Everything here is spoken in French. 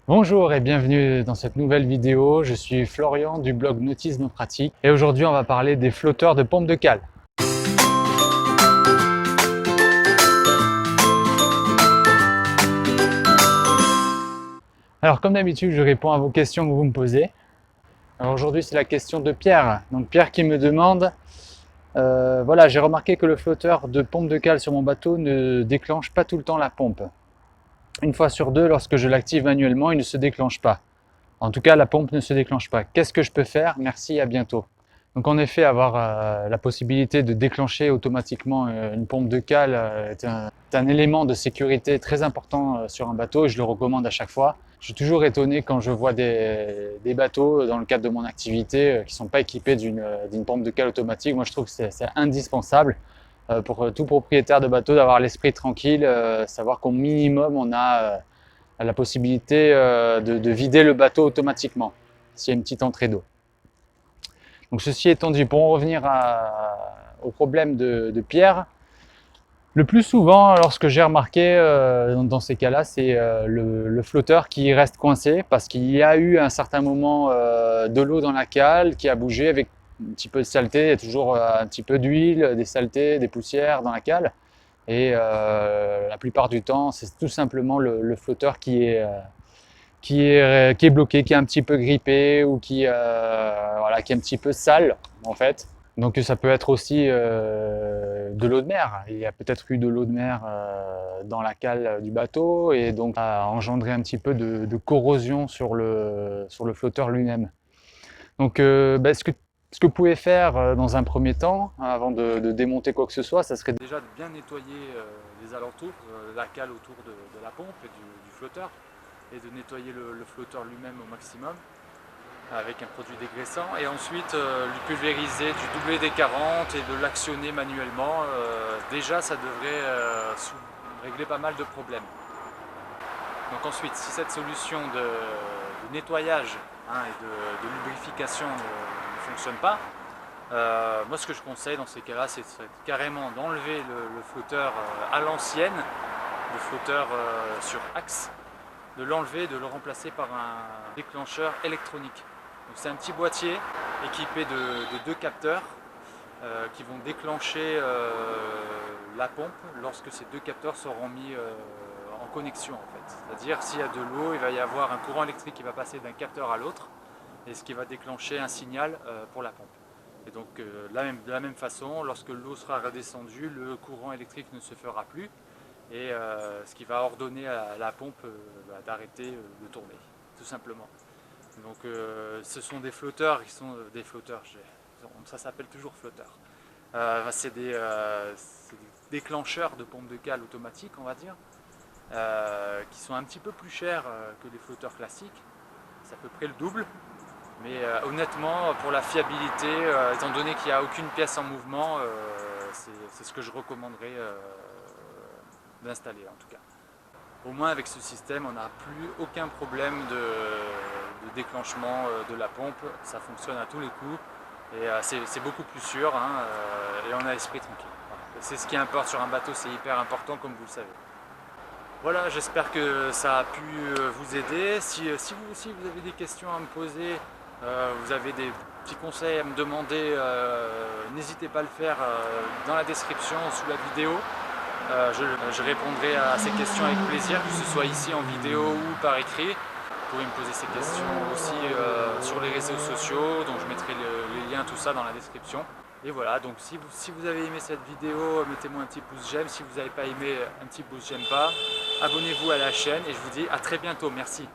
Bonjour et bienvenue dans cette nouvelle vidéo. Je suis Florian du blog Nautisme Pratique et aujourd'hui on va parler des flotteurs de pompe de cale. Alors comme d'habitude je réponds à vos questions que vous me posez. Alors aujourd'hui c'est la question de Pierre. Donc Pierre qui me demande voilà, j'ai remarqué que le flotteur de pompe de cale sur mon bateau ne déclenche pas tout le temps la pompe. Une fois sur deux, lorsque je l'active manuellement, il ne se déclenche pas. En tout cas, la pompe ne se déclenche pas. Qu'est-ce que je peux faire? Merci, à bientôt. Donc en effet, avoir la possibilité de déclencher automatiquement une pompe de cale est un élément de sécurité très important sur un bateau et je le recommande à chaque fois. Je suis toujours étonné quand je vois des bateaux dans le cadre de mon activité qui ne sont pas équipés d'une pompe de cale automatique. Moi, je trouve que c'est indispensable pour tout propriétaire de bateau d'avoir l'esprit tranquille, savoir qu'au minimum, on a la possibilité de vider le bateau automatiquement s'il y a une petite entrée d'eau. Donc ceci étant dit, pour en revenir au problème de Pierre, le plus souvent, lorsque j'ai remarqué dans ces cas-là, c'est le flotteur qui reste coincé parce qu'il y a eu à un certain moment de l'eau dans la cale qui a bougé avec un petit peu de saleté, il y a toujours un petit peu d'huile, des saletés, des poussières dans la cale. Et la plupart du temps, c'est tout simplement le flotteur qui est bloqué, qui est un petit peu grippé ou voilà, qui est un petit peu sale en fait. Donc ça peut être aussi de l'eau de mer. Il y a peut-être eu de l'eau de mer dans la cale du bateau et donc ça a engendré un petit peu de corrosion sur le flotteur lui-même. Donc ce que vous pouvez faire dans un premier temps, avant de démonter quoi que ce soit, ça serait déjà de bien nettoyer les alentours, la cale autour de la pompe et du flotteur, et de nettoyer le flotteur lui-même au maximum avec un produit dégraissant, et ensuite lui pulvériser du doublé des 40 et de l'actionner manuellement. Déjà ça devrait régler pas mal de problèmes. Donc ensuite, si cette solution de nettoyage et de lubrification ne fonctionne pas, moi ce que je conseille dans ces cas-là, c'est carrément d'enlever le flotteur à l'ancienne, le flotteur sur axe, de l'enlever, de le remplacer par un déclencheur électronique. C'est un petit boîtier équipé de deux capteurs qui vont déclencher la pompe lorsque ces deux capteurs seront mis en connexion en fait. C'est-à-dire s'il y a de l'eau, il va y avoir un courant électrique qui va passer d'un capteur à l'autre et ce qui va déclencher un signal pour la pompe. Et donc de la même façon, lorsque l'eau sera redescendue, le courant électrique ne se fera plus et ce qui va ordonner à la pompe d'arrêter de tourner, tout simplement. Donc ce sont des flotteurs qui sont des flotteurs, ça s'appelle toujours flotteur. C'est des déclencheurs de pompe de cale automatique, on va dire, qui sont un petit peu plus chers que les flotteurs classiques. C'est à peu près le double. Mais honnêtement, pour la fiabilité, étant donné qu'il n'y a aucune pièce en mouvement, c'est ce que je recommanderais d'installer en tout cas. Au moins avec ce système, on n'a plus aucun problème de déclenchement de la pompe. Ça fonctionne à tous les coups et c'est beaucoup plus sûr et on a l'esprit tranquille. Voilà. C'est ce qui importe sur un bateau, c'est hyper important comme vous le savez. Voilà, j'espère que ça a pu vous aider. Si vous aussi vous avez des questions à me poser, vous avez des petits conseils à me demander, n'hésitez pas à le faire dans la description sous la vidéo. Je répondrai à ces questions avec plaisir, que ce soit ici en vidéo ou par écrit. Vous pouvez me poser ces questions aussi sur les réseaux sociaux, donc je mettrai les liens, tout ça dans la description. Et voilà, donc si vous avez aimé cette vidéo, mettez-moi un petit pouce j'aime. Si vous n'avez pas aimé, un petit pouce j'aime pas. Abonnez-vous à la chaîne et je vous dis à très bientôt. Merci.